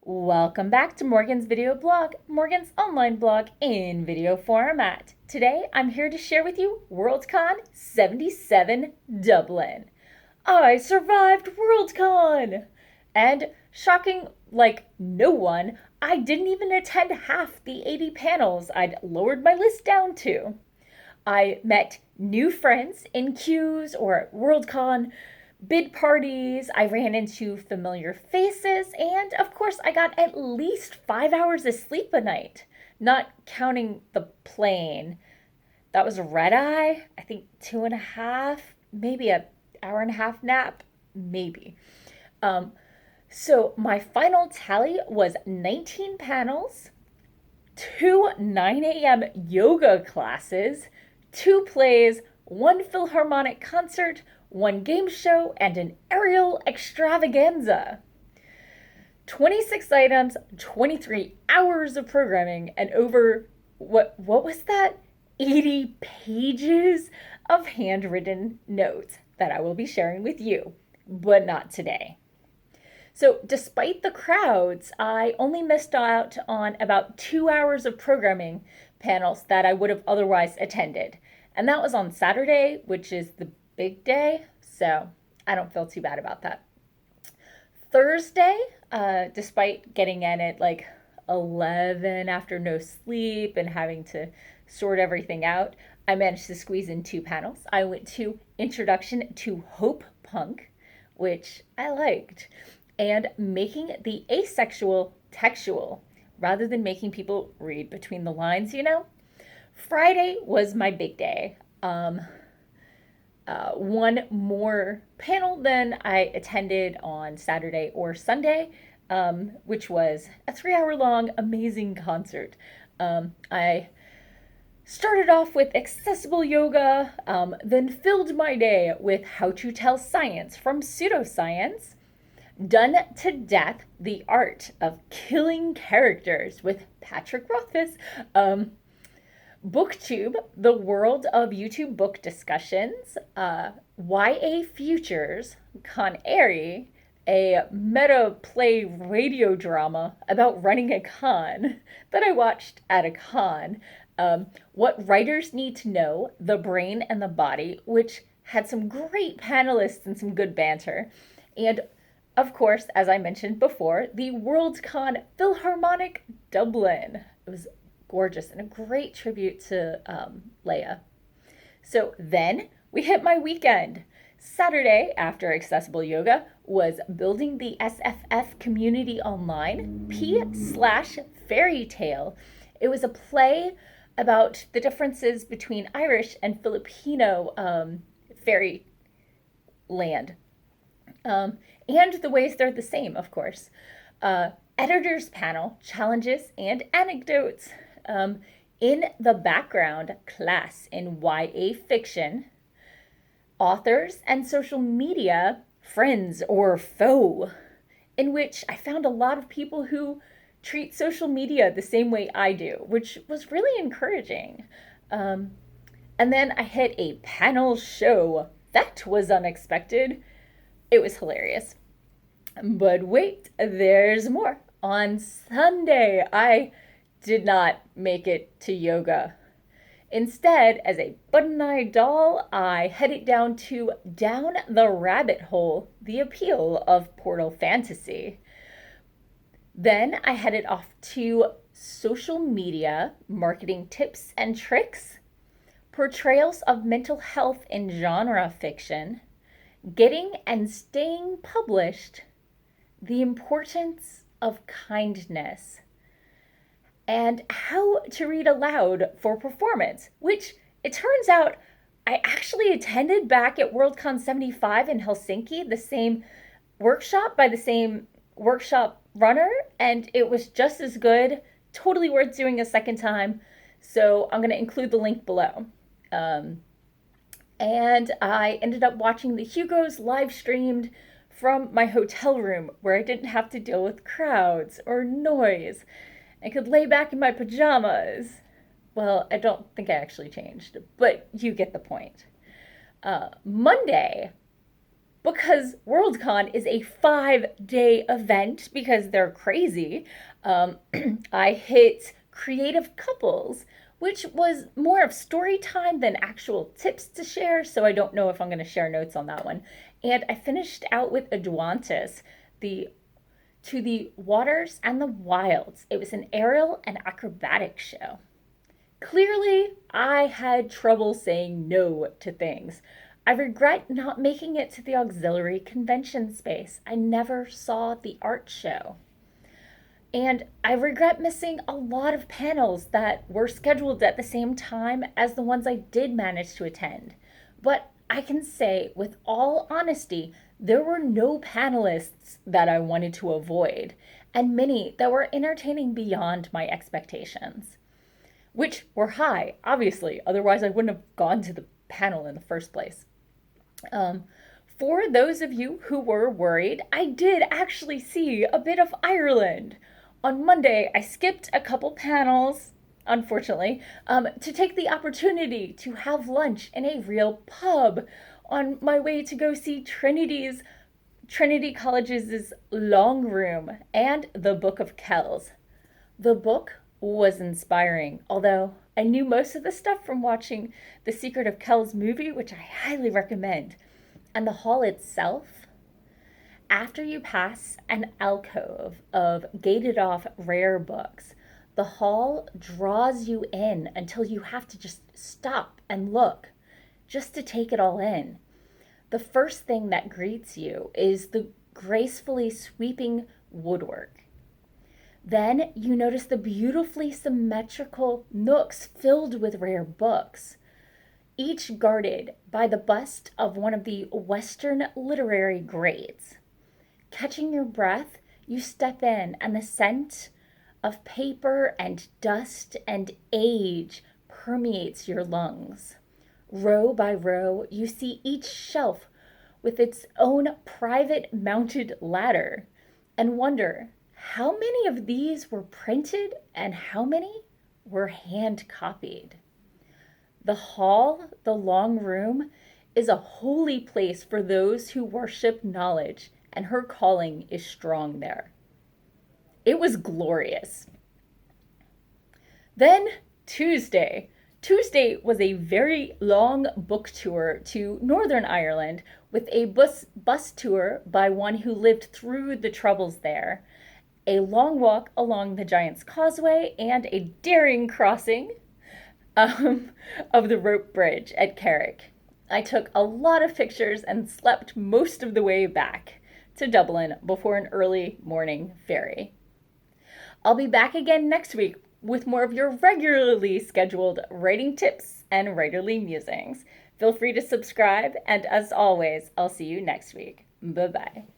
Welcome back to Morgan's video blog, Morgan's online blog in video format. Today I'm here to share with you WorldCon77 Dublin. I survived WorldCon! And shocking like no one, I didn't even attend half the 80 panels I'd lowered my list down to. I met new friends in queues or at WorldCon, bid parties, I ran into familiar faces, and of course I got at least 5 hours of sleep a night, not counting the plane. That was a red eye, I think 2.5, maybe a hour and a half nap, maybe. So my final tally was 19 panels, 2 9 a.m. yoga classes, 2 plays, 1 Philharmonic concert, 1 game show, and an aerial extravaganza. 26 items, 23 hours of programming, and over, what was that? 80 pages of handwritten notes that I will be sharing with you, but not today. So despite the crowds, I only missed out on about 2 hours of programming panels that I would have otherwise attended. And that was on Saturday, which is the big day, so I don't feel too bad about that. Thursday, despite getting in at like 11 after no sleep and having to sort everything out, I managed to squeeze in 2 panels. I went to Introduction to Hope Punk, which I liked, and Making the Asexual Textual, rather than making people read between the lines, you know? Friday was my big day. One more panel than I attended on Saturday or Sunday, which was a 3-hour-long amazing concert. I started off with accessible yoga, then filled my day with how to tell science from pseudoscience. Done to Death, the Art of Killing Characters with Patrick Rothfuss. BookTube, the world of YouTube book discussions. YA Futures, Con Airy, a meta play radio drama about running a con that I watched at a con. What Writers Need to Know, The Brain and the Body, which had some great panelists and some good banter. And of course, as I mentioned before, the WorldCon Philharmonic Dublin. It was gorgeous and a great tribute to Leia. So then we hit my weekend. Saturday, after accessible yoga, was building the SFF community online, P/Fairy Tale. It was a play about the differences between Irish and Filipino fairy land. And the ways they're the same, of course. Editors panel, challenges, and anecdotes. In the background, class in YA fiction. Authors and social media, friends or foe, in which I found a lot of people who treat social media the same way I do, which was really encouraging. And then I hit a panel show. That was unexpected. It was hilarious. But wait, there's more. On Sunday, I did not make it to yoga. Instead, as a button-eyed doll, I headed down to Down the Rabbit Hole, the appeal of Portal Fantasy. Then I headed off to social media, marketing tips and tricks, portrayals of mental health in genre fiction, getting and staying published, the importance of kindness, and how to read aloud for performance, which it turns out I actually attended back at WorldCon75 in Helsinki, the same workshop by the same workshop runner, and it was just as good, totally worth doing a second time. So I'm going to include the link below. And I ended up watching the Hugos live streamed from my hotel room where I didn't have to deal with crowds or noise. I could lay back in my pajamas. Well, I don't think I actually changed, but you get the point. Monday, because WorldCon is a 5-day event because they're crazy. Um, I hit creative couples, which was more of story time than actual tips to share, so I don't know if I'm going to share notes on that one. And I finished out with Aduantis, the To the Waters and the Wilds. It was an aerial and acrobatic show. Clearly, I had trouble saying no to things. I regret not making it to the auxiliary convention space. I never saw the art show. And I regret missing a lot of panels that were scheduled at the same time as the ones I did manage to attend. But I can say with all honesty, there were no panelists that I wanted to avoid, and many that were entertaining beyond my expectations, which were high, obviously, otherwise I wouldn't have gone to the panel in the first place. Um, for those of you who were worried, I did actually see a bit of Ireland. On Monday, I skipped a couple panels, unfortunately, to take the opportunity to have lunch in a real pub on my way to go see Trinity College's Long Room and the Book of Kells. The book was inspiring, although I knew most of the stuff from watching the Secret of Kells movie, which I highly recommend. And the hall itself, after you pass an alcove of gated off rare books, the hall draws you in until you have to just stop and look, just to take it all in. The first thing that greets you is the gracefully sweeping woodwork. Then you notice the beautifully symmetrical nooks filled with rare books, each guarded by the bust of one of the Western literary greats. Catching your breath, you step in, and the scent of paper and dust and age permeates your lungs. Row by row, you see each shelf with its own private mounted ladder and wonder how many of these were printed and how many were hand copied. The hall, the long room, is a holy place for those who worship knowledge, and her calling is strong there. It was glorious. Then Tuesday. Tuesday was a very long book tour to Northern Ireland with a bus tour by one who lived through the Troubles there, a long walk along the Giant's Causeway, and a daring crossing of the rope bridge at Carrick. I took a lot of pictures and slept most of the way back to Dublin before an early morning ferry. I'll be back again next week with more of your regularly scheduled writing tips and writerly musings. Feel free to subscribe, and as always, I'll see you next week. Bye-bye.